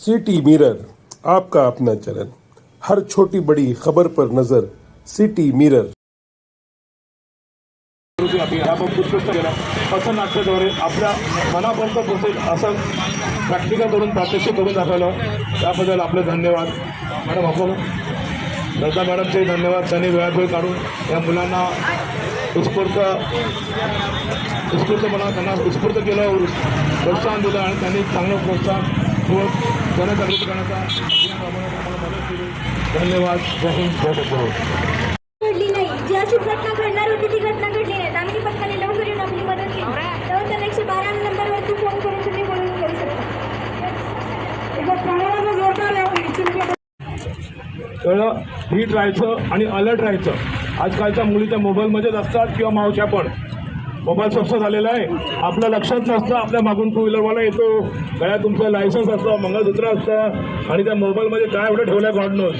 City mirror, आपका अपना channel, हर छोटी बड़ी खबर पर नजर। City mirror. उत्कृष्ट केला पथनाट्याद्वारे आपल्या मनापर्यंत पोहोचेल असं प्रॅक्टिकल करून प्रात्यक्षिक करून दाखवलं, त्याबद्दल आपले धन्यवाद मॅडम. आपण लता मॅडमचे धन्यवाद. त्यांनी वेळात वेळ काढून या मुलांना उत्स्फूर्त त्यांना उत्स्फूर्त केलं, प्रोत्साहन दिलं आणि त्यांनी चांगलं प्रोत्साहन जनजागृती करण्याचा मदत केली. धन्यवाद. जय हिंद, जय भारत. घडली नाही, जी अशी घटना घडणार होती ती घटना घडली नाही. आम्ही पथकाने लवकर येऊन आपली मदत केली. तेव्हा त्यांना 112 नंबरवरती फोन करून तुम्ही बोलून करू शकता. कळलं, हीट राहायचं आणि अलर्ट राहायचं. आजकालच्या मुली त्या मोबाईलमध्येच असतात किंवा मावश्या पण. मोबाईल स्वस्त झालेला आहे, आपल्या लक्षात नसतं, आपल्या मागून टू व्हीलरवाला येतो, गळ्यात तुमचं लायसन्स असतं, मंगळसूत्र असतं आणि त्या मोबाईलमध्ये काय एवढं ठेवलं आहे गॉड नोज.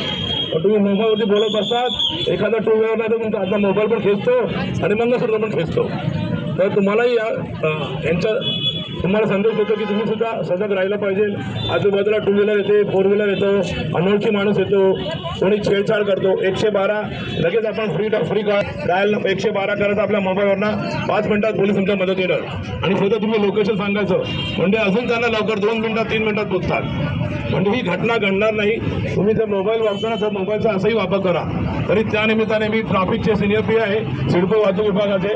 तुम्ही मोबाईलवरती बोलत असतात, एखादा टू व्हीलर नाही तर तुमचा आता मोबाईल पण खेचतो आणि मंगळसूत्र पण खेचतो. तर तुम्हालाही तुम्हाला संदेश देतो की तुम्ही सुद्धा सजग राहिलं पाहिजे. आजूबाजूला टू व्हीलर येते, फोर व्हीलर येतो, अनोळखी माणूस येतो, कोणी छेडछाड करतो. 112 लगेच आपण फ्री डायल 112 करायचं आपल्या मोबाईलवरनं. 5 मिनिटात पोलीस तुमच्या मदत येणार आणि स्वतः तुम्ही लोकेशन सांगायचं, म्हणजे अजून त्यांना लवकर 2 मिनिटात 3 मिनिटात पोचतात. म्हणजे ही घटना घडणार नाही. तुम्ही जर मोबाईल वापरता तर मोबाईलचा असाही वापर करा. तरी त्यानिमित्ताने मी ट्रॅफिकचे सिनियर पी आहे, सिडको वाहतूक विभागाचे,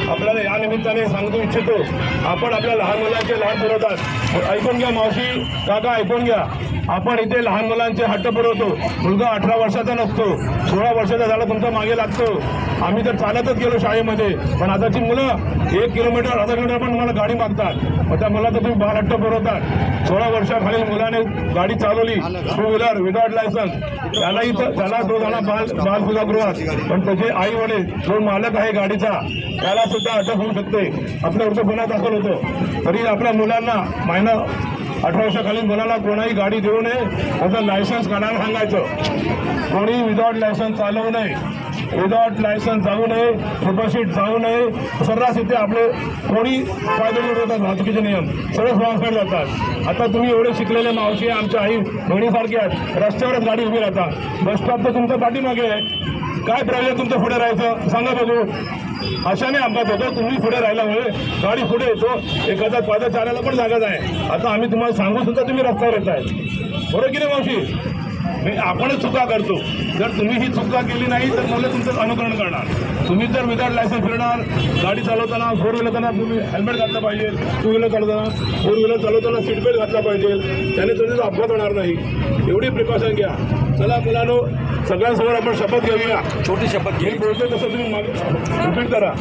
आपल्याला या निमित्ताने सांगू इच्छितो, आपण आपल्या लहान मुलांचे लहान पुरवतात. ऐकून घ्या मावशी, काका ऐकून घ्या. आपण इथे लहान मुलांचे हट्ट पुरवतो. मुलगा 18 वर्षाचा नसतो, 16 वर्षाचा झाला तुमच्या मागे लागतो. आम्ही तर चालतच गेलो शाळेमध्ये, पण आताची मुलं 1 किलोमीटर अर्धा किलोमीटर पण मला गाडी मागतात. मग त्या मुलाचा तुम्ही बाल हट्ट पुरवतात. 16 वर्षाखालील मुलाने गाडी चालवली टू व्हीलर विदाउट लायसन्स, त्यालाही त्याला तो झाला बाल सुधारगृहात. पण त्याचे आई वडील जो मालक आहे गाडीचा त्याला सुद्धा अटक होऊ शकते. आपल्यावरचं गुन्हा दाखल होतो. तरी आपल्या मुलांना 18 वर्षाखालील मुलांना कोणाही गाडी देऊ नये, त्याचं लायसन्स काढायला सांगायचं. कोणी विदाउट लायसन्स चालवू नये, विदाउट लायसन्स जाऊ नये, सुपरशीट जाऊ नये. सर्रास इथे आपले कोणी कायदे होतात, वाहतुकीचे नियम सगळे फ्रॉन्सकडे जातात. आता तुम्ही एवढे शिकलेले मावशी आमच्या आई बहिणीसारखे आहेत, रस्त्यावरच गाडी उभी राहतात. बस स्टॉप तर तुमच्या पाठीमागे आहे, काय प्रॉब्लेम तुमचं पुढे राहायचं सांगा बघू. अशाने अपघात होतो. तुम्ही पुढे राहिल्यामुळे गाडी पुढे येतो. एखाद्या पादचाऱ्याला पण जागाच आहे. आता आम्ही तुम्हाला सांगू सुद्धा तुम्ही रस्त्यावर येत आहे. बरोबर की नाही मावशी? आपणच चुका करतो. जर तुम्ही ही चुका केली नाही तर मुलं तुमचं अनुकरण करणार. तुम्ही जर विदाउट लायसन्स फिरणार, गाडी चालवताना, 4 व्हीलर चालवताना तुम्ही हेल्मेट घातलं पाहिजे, 2 व्हीलर चालवताना 4 व्हीलर चालवताना सीट बेल्ट घातला पाहिजे, त्याने तुमचा अपघात होणार नाही. एवढी प्रिकॉशन घ्या. चला मुलांनो, सगळ्यांसमोर आपण शपथ घेऊया. छोटी शपथ हे बोलतो तसं तुम्ही रिपीट करा.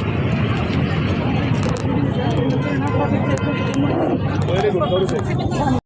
Very good.